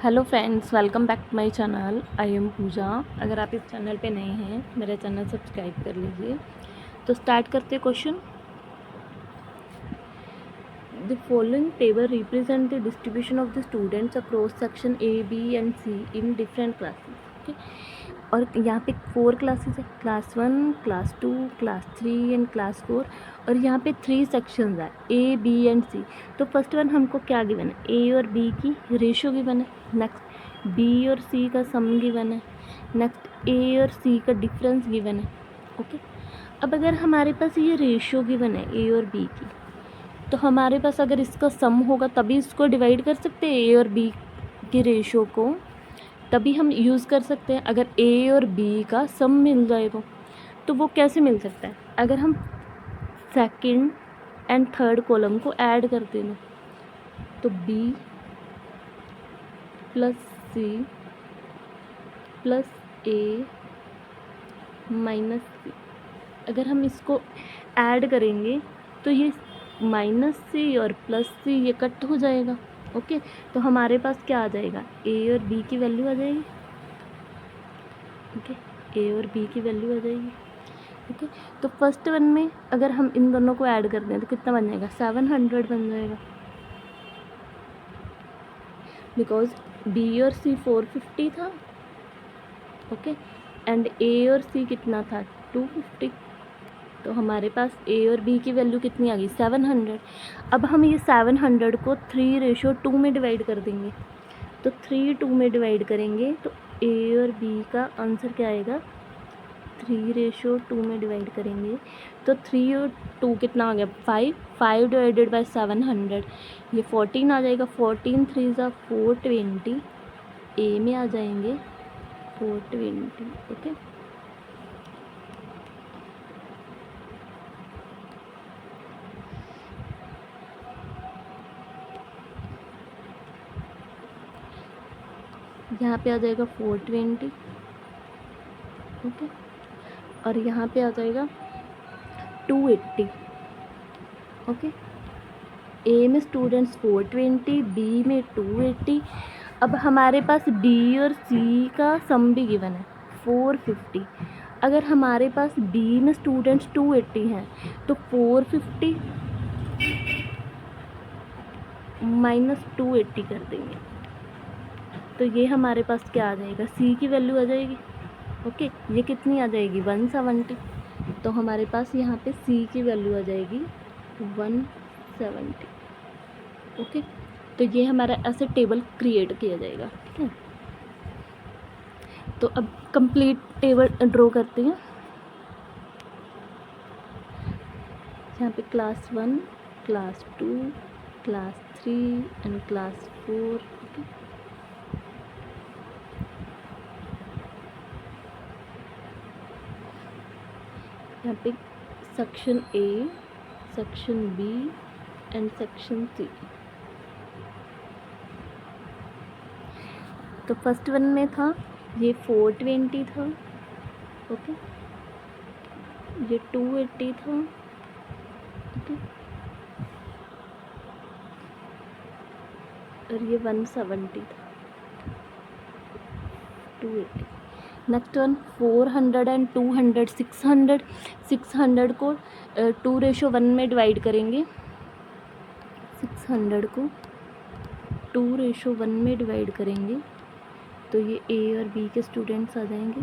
Hello friends, welcome back to my channel. I am Pooja. अगर आप इस चैनल पे नए हैं, मेरा चैनल सब्सक्राइब कर लीजिए। तो स्टार्ट करते question. The following table represent the distribution of the students across section A B and C in different classes. Okay, और यहाँ पे 4 क्लासेस है, class 1, class 2, class 3 and class 4। और यहाँ पे 3 सेक्शंस है, ए बी एंड सी। तो फर्स्ट वन हमको क्या गिवन है, ए और बी की रेशियो गिवन है। नेक्स्ट बी और सी का सम गिवन है। नेक्स्ट ए और सी का डिफरेंस गिवन है। ओके, अब अगर हमारे पास ये रेशियो गिवन है ए और बी की, तो हमारे पास अगर इसका सम होगा तभी इसको डिवाइड कर सकते हैं, ए और बी की रेशियो को तभी हम यूज़ कर सकते हैं। अगर ए और बी का सम मिल जाएगा तो वो कैसे मिल सकता है, अगर हम सेकंड एंड थर्ड कॉलम को ऐड कर देना, तो बी प्लस सी प्लस ए माइनस सी, अगर हम इसको ऐड करेंगे तो ये माइनस सी और प्लस सी ये कट हो जाएगा। ओके, तो हमारे पास क्या आ जाएगा, ए और बी की वैल्यू आ जाएगी। ओके, ए और बी की वैल्यू आ जाएगी। ओके, तो फर्स्ट वन में अगर हम इन दोनों को ऐड कर दें तो कितना बन जाएगा, 700 बन जाएगा, बिकॉज बी और सी 450 था। ओके, एंड ए और सी कितना था, 250। तो हमारे पास ए और बी की वैल्यू कितनी आ गई, 700। अब हम ये 700 को 3:2 में डिवाइड कर देंगे। तो 3:2 में डिवाइड करेंगे तो ए और बी का आंसर क्या आएगा, 3:2 में डिवाइड करेंगे तो 3 और 2 कितना आ गया, 5 डिवाइडेड बाय 700 ये 14 आ जाएगा। 14 3 ज़ा 420, ए में आ जाएंगे 420। ओके, यहाँ पे आ जाएगा 420। ओके, और यहाँ पे आ जाएगा 280। ओके, ए में स्टूडेंट्स 420, बी में 280। अब हमारे पास बी और सी का सम भी गिवन है 450। अगर हमारे पास बी में स्टूडेंट्स 280 हैं तो 450 माइनस 280 कर देंगे, तो ये हमारे पास क्या आ जाएगा, सी की वैल्यू आ जाएगी। ओके, ये कितनी आ जाएगी, 170। तो हमारे पास यहाँ पे सी की वैल्यू आ जाएगी 170। ओके, तो ये हमारा ऐसे टेबल क्रिएट किया जाएगा। ठीक है, तो अब कंप्लीट टेबल ड्रॉ करते हैं। यहाँ पे class 1, class 2, class 3 and class 4। Okay, यहाँ पे section A, section B and section C. तो फर्स्ट वन में था ये 420 था। ओके, ये 280 था। ओके, और ये 170 था, 280। नेक्स्ट वन 400 एंड 200, 600 को 2:1 में डिवाइड करेंगे। 600 को 2:1 में डिवाइड करेंगे तो ये ए और बी के स्टूडेंट्स आ जाएंगे।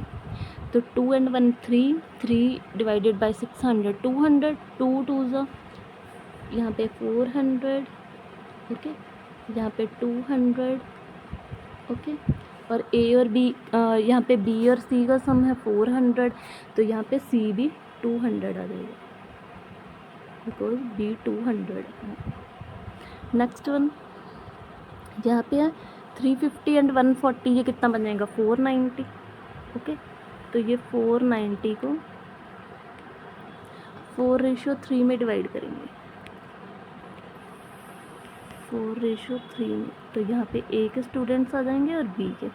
तो 2 and 1 3 डिवाइडेड बाय 600 200, 2 2 ज़ा यहाँ पे 400। ओके, यहाँ पे 200। ओके, और ए और बी यहाँ पे बी और सी का सम है 400, तो यहाँ पे सी भी 200 आ जाएगा, बिकॉज बी 200 है। नेक्स्ट वन यहाँ पे है 350 एंड 140, ये कितना बन जाएगा, 490। ओके, तो ये 490 को 4:3 में डिवाइड करेंगे, 4:3 में। तो यहाँ पे ए के स्टूडेंट्स आ जाएंगे और बी के।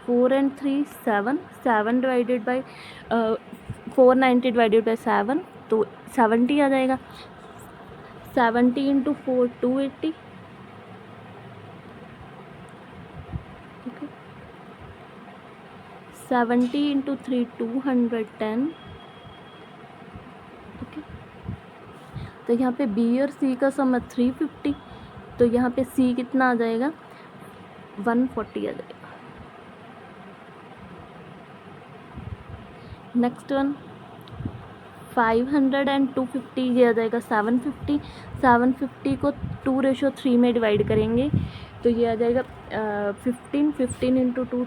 4 and 3 7 divided by 490 divided by 7, तो 70 आ जाएगा। 70 इंटू 4 280। Okay, 70 into 3 210। ओके, तो यहाँ पे बी और सी का सम है 350, तो यहाँ पे सी कितना आ जाएगा 140 आ जाएगा। नेक्स्ट वन 500 एंड 250, ये आ जाएगा 750। 750 को 2:3 में डिवाइड करेंगे तो ये आ जाएगा 15। 15 इंटू 2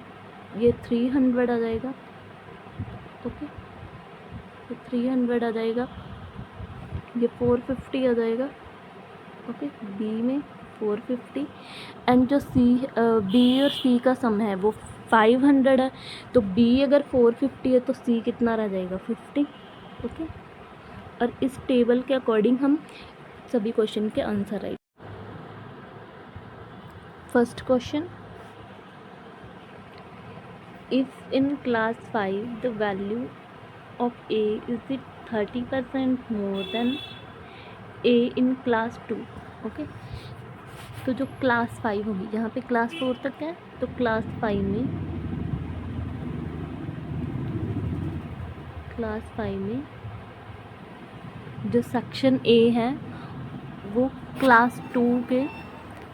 ये 300 आ जाएगा। ओके, तो 300 आ जाएगा, ये 450 आ जाएगा। ओके, बी में 450 एंड जो सी बी और सी का सम है वो 500 है, तो बी अगर 450 है तो सी कितना रह जाएगा 50। ओके, और इस टेबल के अकॉर्डिंग हम सभी क्वेश्चन के answer right. First question, if in class 5 the value of A is it 30% more than A in class 2। Okay, तो जो क्लास 5 होगी, यहाँ पे क्लास 4 तक है, तो क्लास 5 में जो सेक्शन ए है वो क्लास 2 के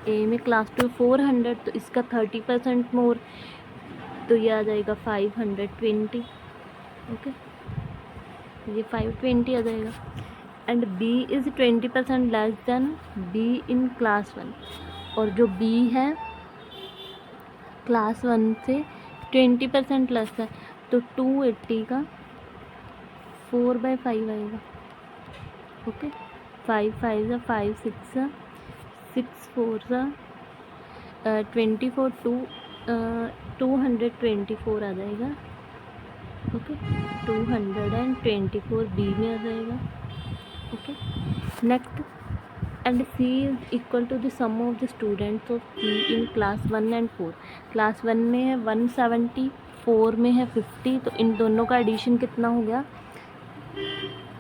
ए में क्लास 2 400, तो इसका 30% मोर, तो ये आ जाएगा 520। ओके, ये 520 आ जाएगा। And B is 20% less than B in class 1, और जो बी है क्लास 1 से 20% लेस है, तो 280 का 4/5 आएगा। ओके, 5 5 ज़ा 5 6 ज़ा 6 4 ज़ा 24 224 आ जाएगा। ओके, 224 बी में आ जाएगा। Okay, next, and C is equal to the sum of the students of C in class 1 and 4। Class 1 में है 170, 4 में है 50, तो इन दोनों का एडिशन कितना हो गया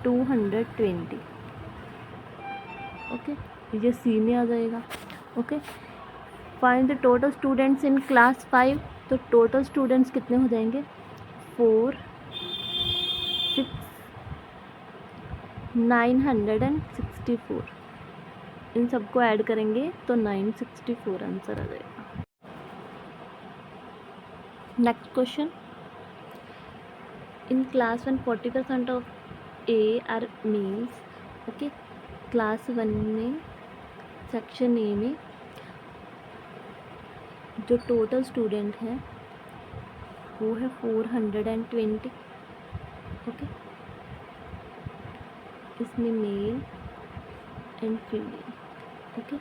220। ओके, ये सी में आ जाएगा। Okay, find the total students in class 5, तो टोटल स्टूडेंट्स कितने हो जाएंगे 4 6 964। इन सबको ऐड करेंगे तो 964 आंसर आ जाएगा। Next question, in class 1 40% of A are males. Okay, class 1 में सेक्शन ए में जो टोटल स्टूडेंट हैं वो है 420। ओके, इसमें मेल एंड फीमेल। ओके,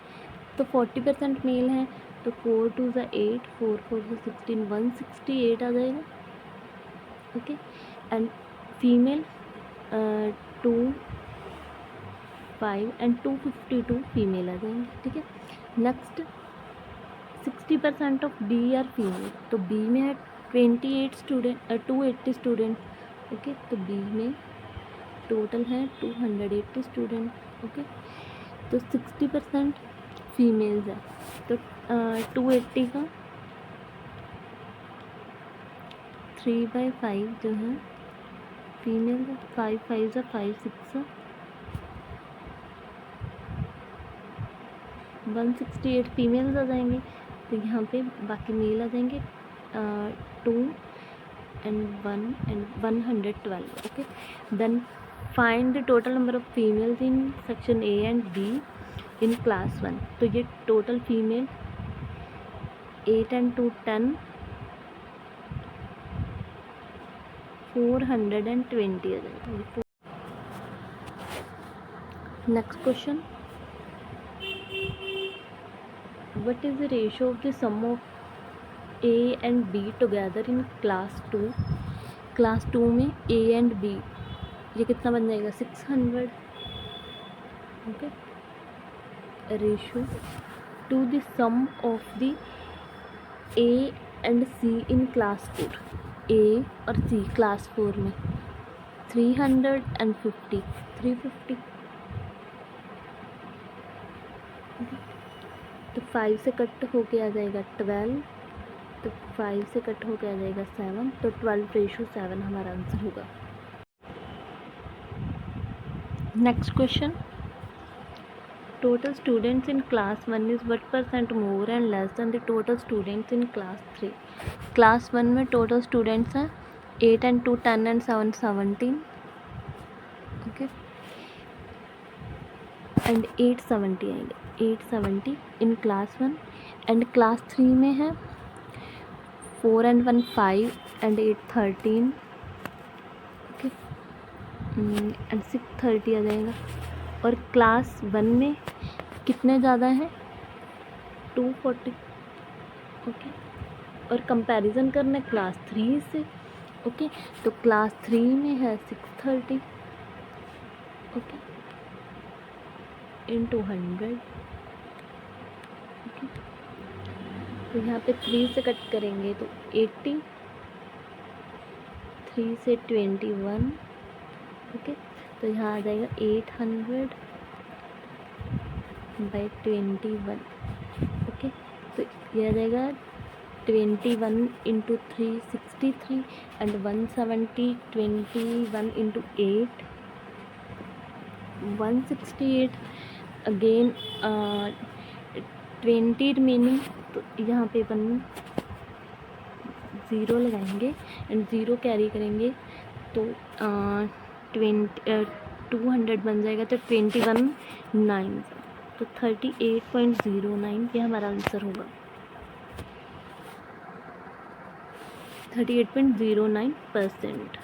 तो 40% मेल है, तो 4 2 ज़ा 8 4 4 ज़ा 16 168 आ जाएगा। Okay, and female 2 5 and 252 female आ जाएंगे। ठीक है, next 60% of B R female, तो बी में है 280 स्टूडेंट। ओके, तो बी में टोटल है 280 स्टूडेंट। ओके, तो 60% फीमेल्स है, तो 280 का 3/5 जो है फीमेल है, 5 5 ज़ा 5 6 168 फीमेल्स आ जाएंगे, तो यहाँ पे बाकी मेल आ जाएंगे 2 and 1 and 112। Okay, then find the total number of females in section A and B in class 1, तो ये टोटल फीमेल 8 एंड 2 10 420 आ जाएगा। Next question, what is the ratio of the sum of A and B together in class 2? Class 2 में A and B ये कितना बन जाएगा 600। Okay, ratio to the sum of the A and C in class 4। A और C class 4 में 350 350। तो 5 से cut होके आ जाएगा 12, तो 5 से कट होकर आ जाएगा 7, तो 12:7 हमारा आंसर होगा। Next question, total students in class 1 is what % more and less than the total students in class 3। Class 1 में टोटल स्टूडेंट्स हैं 8 and 2 10 and 7 17, ओके, एंड 870 आएंगे, 870 इन क्लास 1, एंड क्लास 3 में है 4 and 1 5 and 8 13, ओके, एंड 630 आ जाएगा। और class 1 में कितने ज़्यादा हैं 240, ओके, और कंपैरिजन करना है क्लास 3 से, ओके, तो क्लास 3 में है 630, ओके, इन 200, ओके, तो यहाँ पे 3 से कट करेंगे तो 80, 3 से 21, ओके, तो यहाँ आ जाएगा 800 बाई 21, ओके, तो ये आ जाएगा 21 into 3 63 and 170 21 into 8 168, again 20 remaining, तो यहाँ पे 0 लगाएंगे एंड 0 कैरी करेंगे तो 200 बन जाएगा, तो 21 तो 38.09 ये हमारा आंसर होगा, 38.09%।